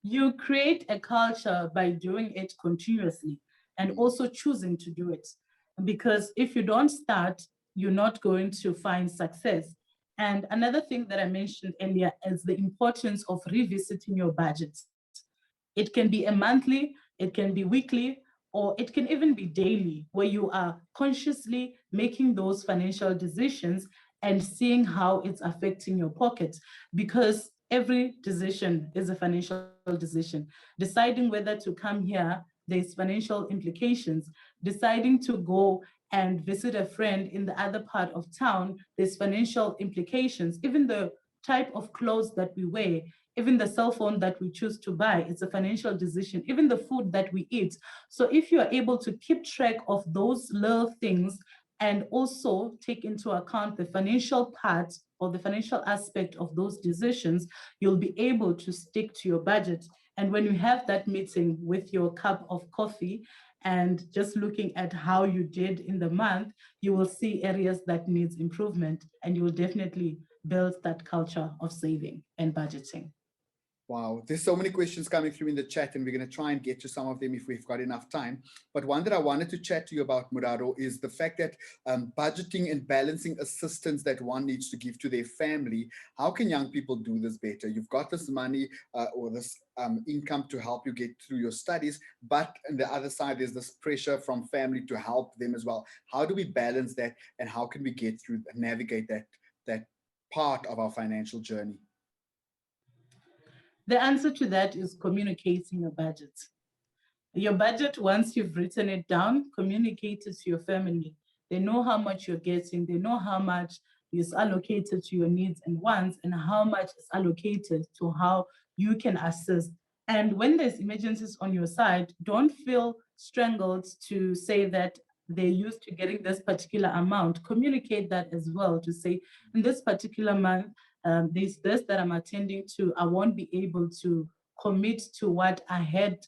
You create a culture by doing it continuously and also choosing to do it. Because if you don't start, you're not going to find success. And another thing that I mentioned earlier is the importance of revisiting your budget. It can be a monthly, it can be weekly, or it can even be daily, where you are consciously making those financial decisions and seeing how it's affecting your pocket. Because every decision is a financial decision. Deciding whether to come here, there's financial implications. Deciding to go and visit a friend in the other part of town, there's financial implications. Even the type of clothes that we wear, even the cell phone that we choose to buy, it's a financial decision, even the food that we eat. So if you are able to keep track of those little things and also take into account the financial part or the financial aspect of those decisions, you'll be able to stick to your budget. And when you have that meeting with your cup of coffee and just looking at how you did in the month, you will see areas that needs improvement, and you will definitely build that culture of saving and budgeting. Wow, there's so many questions coming through in the chat, and we're going to try and get to some of them if we've got enough time. But one that I wanted to chat to you about, Murado, is the fact that budgeting and balancing assistance that one needs to give to their family. How can young people do this better? You've got this money or this income to help you get through your studies, but on the other side, there's this pressure from family to help them as well. How do we balance that, and how can we get through and navigate that part of our financial journey? The answer to that is communicating your budget. Your budget, once you've written it down, communicate it to your family. They know how much you're getting. They know how much is allocated to your needs and wants and how much is allocated to how you can assist. And when there's emergencies on your side, don't feel strangled to say that they're used to getting this particular amount. Communicate that as well to say, in this particular month, there's this that I'm attending to. I won't be able to commit to what I had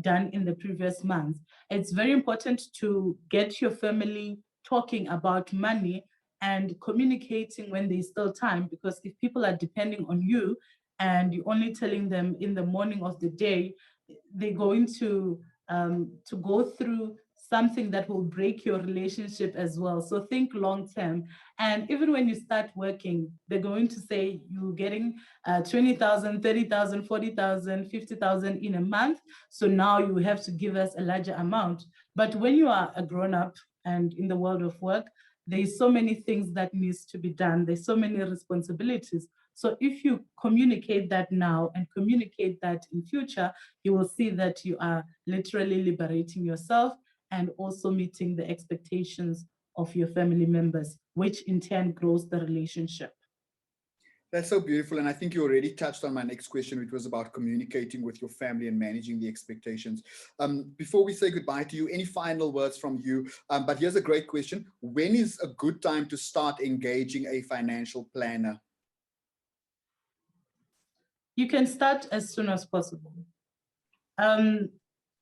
done in the previous month. It's very important to get your family talking about money and communicating when there's still time, because if people are depending on you and you're only telling them in the morning of the day, they're going to go through something that will break your relationship as well. So think long term. And even when you start working, they're going to say you're getting 20,000, 30,000, 40,000, 50,000 in a month. So now you have to give us a larger amount. But when you are a grown up and in the world of work, there's so many things that needs to be done. There's so many responsibilities. So if you communicate that now and communicate that in future, you will see that you are literally liberating yourself and also meeting the expectations of your family members, which in turn grows the relationship. That's so beautiful. And I think you already touched on my next question, which was about communicating with your family and managing the expectations. Before we say goodbye to you, any final words from you? But here's a great question. When is a good time to start engaging a financial planner? You can start as soon as possible.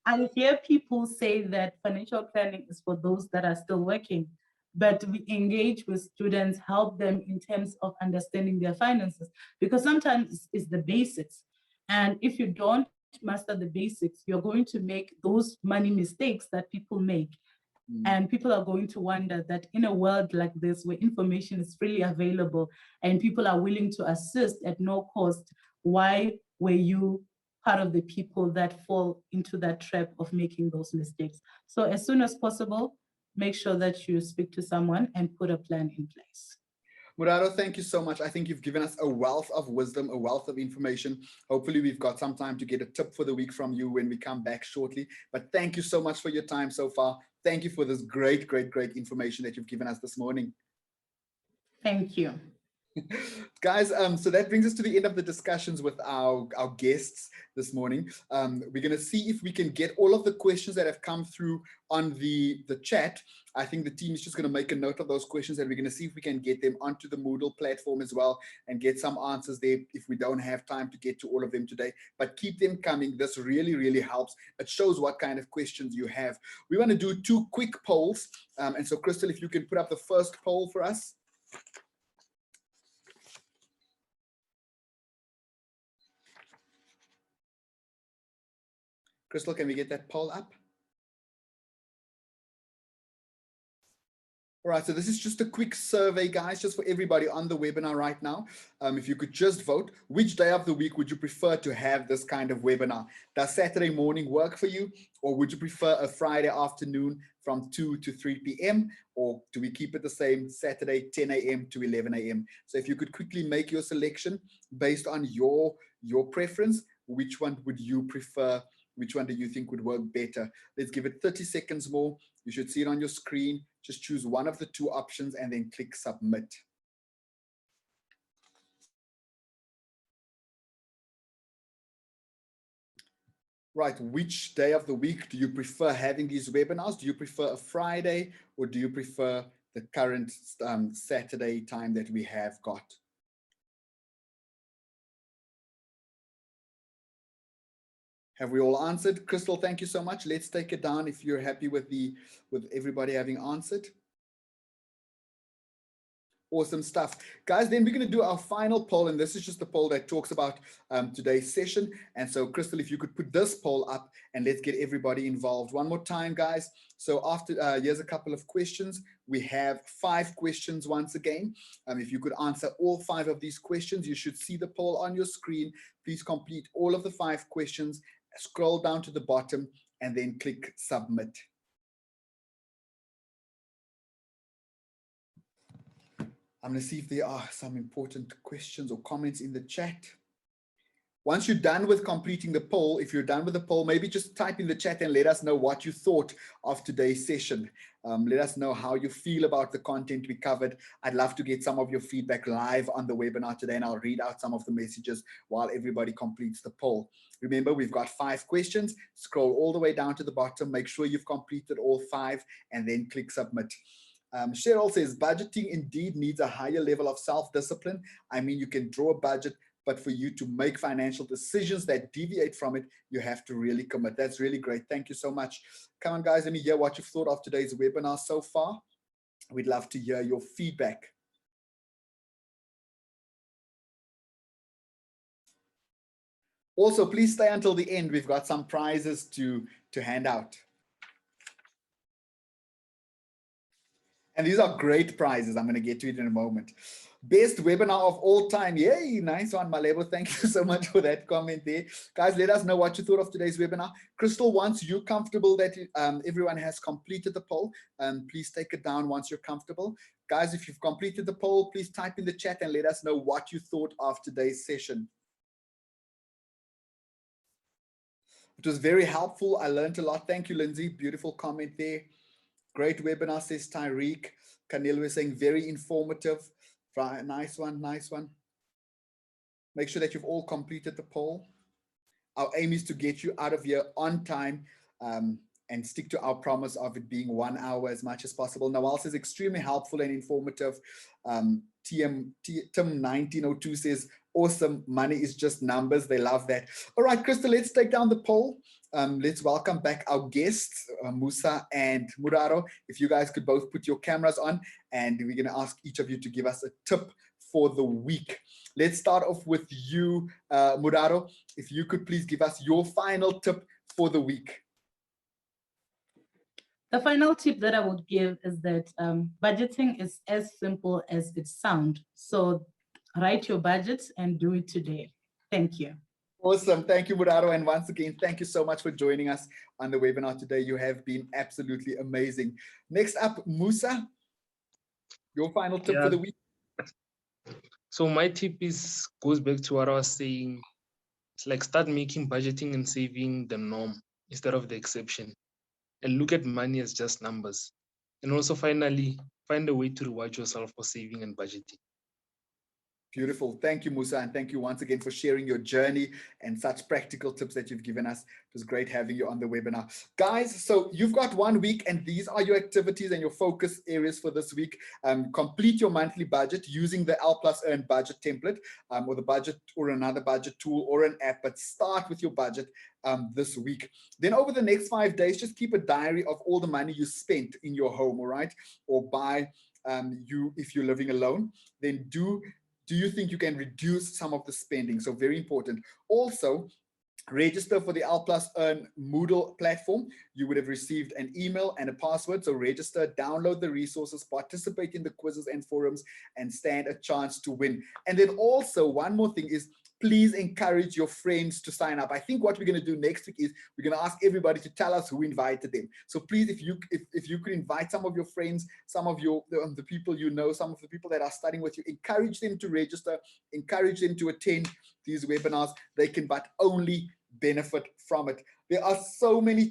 I hear people say that financial planning is for those that are still working, but we engage with students, help them in terms of understanding their finances, because sometimes it's the basics. And if you don't master the basics, you're going to make those money mistakes that people make. And people are going to wonder that in a world like this, where information is freely available and people are willing to assist at no cost, why were you part of the people that fall into that trap of making those mistakes? So as soon as possible, make sure that you speak to someone and put a plan in place. Muraro, thank you so much. I think you've given us a wealth of wisdom, a wealth of information. Hopefully we've got some time to get a tip for the week from you when we come back shortly. But thank you so much for your time so far. Thank you for this great, great, great information that you've given us this morning. Thank you. Guys, so that brings us to the end of the discussions with our guests this morning. We're going to see if we can get all of the questions that have come through on the chat. I think the team is just going to make a note of those questions, and we're going to see if we can get them onto the Moodle platform as well and get some answers there if we don't have time to get to all of them today. But keep them coming. This really, really helps. It shows what kind of questions you have. We want to do 2 quick polls. And so, Crystal, if you can put up the first poll for us. Crystal, can we get that poll up? All right, so this is just a quick survey, guys, just for everybody on the webinar right now. If you could just vote, which day of the week would you prefer to have this kind of webinar? Does Saturday morning work for you? Or would you prefer a Friday afternoon from 2 to 3 p.m.? Or do we keep it the same, Saturday 10 a.m. to 11 a.m.? So if you could quickly make your selection based on your preference, which one would you prefer? Which one do you think would work better? Let's give it 30 seconds more. You should see it on your screen. Just choose one of the 2 options and then click submit. Right, which day of the week do you prefer having these webinars? Do you prefer a Friday, or do you prefer the current Saturday time that we have got? Have we all answered? Crystal, thank you so much. Let's take it down if you're happy with everybody having answered. Awesome stuff. Guys, then we're going to do our final poll, and this is just the poll that talks about today's session. And so, Crystal, if you could put this poll up and let's get everybody involved. One more time, guys. So here's a couple of questions. We have 5 questions once again. If you could answer all 5 of these questions, you should see the poll on your screen. Please complete all of the 5 questions. Scroll down to the bottom and then click submit. I'm going to see if there are some important questions or comments in the chat. Once you're done with completing the poll, if you're done with the poll, maybe just type in the chat and let us know what you thought of today's session. Let us know how you feel about the content we covered. I'd love to get some of your feedback live on the webinar today, and I'll read out some of the messages while everybody completes the poll. Remember, we've got 5 questions. Scroll all the way down to the bottom. Make sure you've completed all 5 and then click submit. Cheryl says, budgeting indeed needs a higher level of self-discipline. I mean, you can draw a budget, but for you to make financial decisions that deviate from it, you have to really commit. That's really great. Thank you so much. Come on, guys, let me hear what you've thought of today's webinar so far. We'd love to hear your feedback. Also, please stay until the end. We've got some prizes to hand out. And these are great prizes. I'm going to get to it in a moment. Best webinar of all time. Yay, nice one, Malebo. Thank you so much for that comment there. Guys, let us know what you thought of today's webinar. Crystal, once you're comfortable that everyone has completed the poll, please take it down once you're comfortable. Guys, if you've completed the poll, please type in the chat and let us know what you thought of today's session. It was very helpful. I learned a lot. Thank you, Lindsay. Beautiful comment there. Great webinar, says Tyreek. Canelo is saying very informative. Nice one, nice one. Make sure that you've all completed the poll. Our aim is to get you out of here on time and stick to our promise of it being 1 hour as much as possible. Nawal says extremely helpful and informative. Tim1902 says, awesome, money is just numbers. They love that. All right, Crystal, let's take down the poll. Let's welcome back our guests, Musa and Muraro. If you guys could both put your cameras on, and we're going to ask each of you to give us a tip for the week. Let's start off with you, Muraro. If you could please give us your final tip for the week. The final tip that I would give is that budgeting is as simple as it sounds. So write your budget and do it today. Thank you. Awesome. Thank you, Muraro. And once again, thank you so much for joining us on the webinar today. You have been absolutely amazing. Next up, Musa, your final tip for the week. So my tip goes back to what I was saying. It's like start making budgeting and saving the norm instead of the exception. And look at money as just numbers. And also finally, find a way to reward yourself for saving and budgeting. Beautiful. Thank you, Musa. And thank you once again for sharing your journey and such practical tips that you've given us. It was great having you on the webinar. Guys, so you've got 1 week and these are your activities and your focus areas for this week. Complete your monthly budget using the L+EARN budget template or the budget or another budget tool or an app, but start with your budget this week. Then over the next 5 days, just keep a diary of all the money you spent in your home, all right? Or by if you're living alone, then do you think you can reduce some of the spending? So very important. Also, register for the L+EARN Moodle platform. You would have received an email and a password. So register, download the resources, participate in the quizzes and forums, and stand a chance to win. And then also one more thing is, please encourage your friends to sign up. I think what we're going to do next week is we're going to ask everybody to tell us who invited them. So please, if you could invite some of your friends, some of the people you know, some of the people that are studying with you, encourage them to register, encourage them to attend these webinars. They can but only benefit from it. There are so many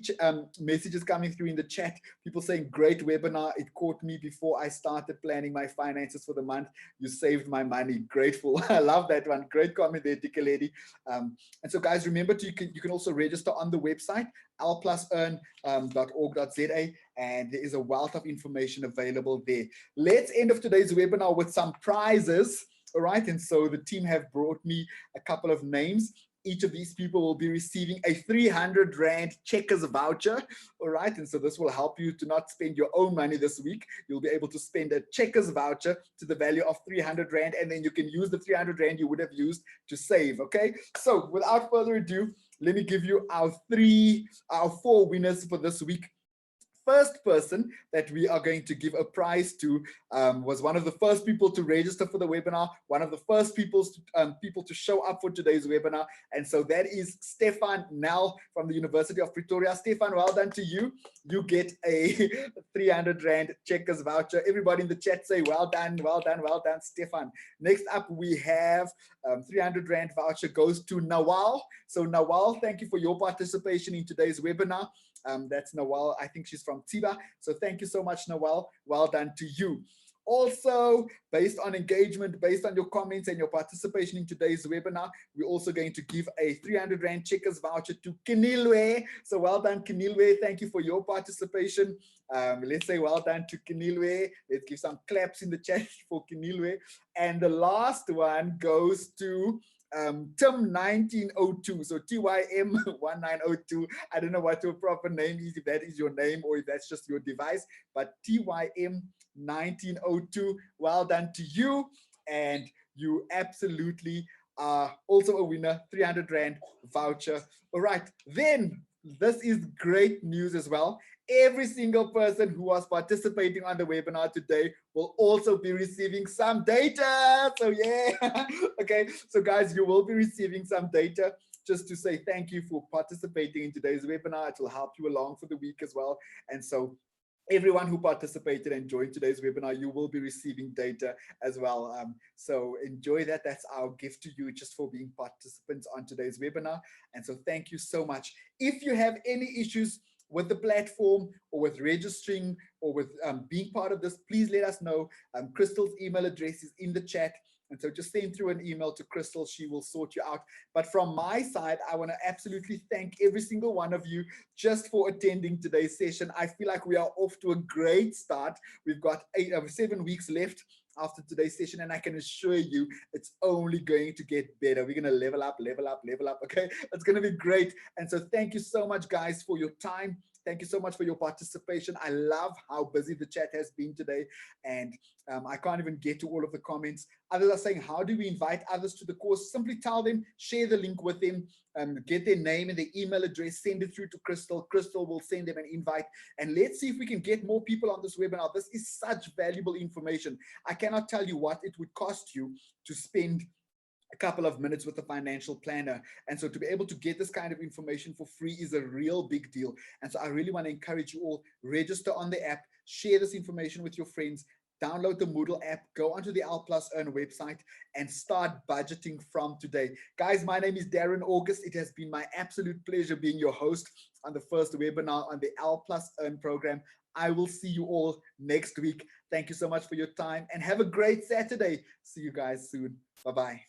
messages coming through in the chat. People saying, great webinar. It caught me before I started planning my finances for the month. You saved my money. Grateful. I love that one. Great comment there, Dikaledi. And so guys, remember you can also register on the website, l+earn.org.za, and there is a wealth of information available there. Let's end of today's webinar with some prizes. All right. And so the team have brought me a couple of names. Each of these people will be receiving a 300 Rand Checkers voucher. All right. And so this will help you to not spend your own money this week. You'll be able to spend a Checkers voucher to the value of 300 Rand. And then you can use the 300 Rand you would have used to save. Okay. So without further ado, let me give you our 4 winners for this week. first person that we are going to give a prize to was one of the first people to register for the webinar, one of the first people to show up for today's webinar. And so that is Stefan Nell from the University of Pretoria. Stefan, well done to you. You get a 300 Rand Checkers voucher. Everybody in the chat say, well done, well done, well done, Stefan. Next up, we have 300 Rand voucher goes to Nawal. So Nawal, thank you for your participation in today's webinar. That's Nawal. I think she's from Tiba. So thank you so much, Nawal. Well done to you. Also, based on engagement, based on your comments and your participation in today's webinar, we're also going to give a 300 Rand Checkers voucher to Kinilwe. So well done, Kinilwe. Thank you for your participation. Let's say well done to Kinilwe. Let's give some claps in the chat for Kinilwe. And the last one goes to Tim 1902. So TYM 1902. I don't know what your proper name is, if that is your name or if that's just your device, but TYM 1902. Well done to you. And you absolutely are also a winner, 300 Rand voucher. All right, then this is great news as well. Every single person who was participating on the webinar today will also be receiving some data. So yeah, okay. So guys, you will be receiving some data just to say thank you for participating in today's webinar. It will help you along for the week as well. And so everyone who participated and joined today's webinar, you will be receiving data as well. So enjoy that. That's our gift to you just for being participants on today's webinar. And so thank you so much. If you have any issues with the platform or with registering or with being part of this, please let us know. Crystal's email address is in the chat. And so just send through an email to Crystal. She will sort you out. But from my side, I want to absolutely thank every single one of you just for attending today's session. I feel like we are off to a great start. We've got 7 weeks left after today's session, and I can assure you it's only going to get better. We're going to level up, level up, level up. Okay, it's going to be great. And so thank you so much, guys, for your time. Thank you so much for your participation. I love how busy the chat has been today, and I can't even get to all of the comments. Others are saying, how do we invite others to the course? Simply tell them, share the link with them, get their name and their email address, send it through to Crystal. Crystal will send them an invite, and let's see if we can get more people on this webinar. This is such valuable information. I cannot tell you what it would cost you to spend a couple of minutes with a financial planner. And so to be able to get this kind of information for free is a real big deal. And so I really want to encourage you all, register on the app, share this information with your friends, download the Moodle app, go onto the L+EARN website and start budgeting from today. Guys, my name is Darren August. It has been my absolute pleasure being your host on the first webinar on the L+EARN program. I will see you all next week. Thank you so much for your time and have a great Saturday. See you guys soon. Bye-bye.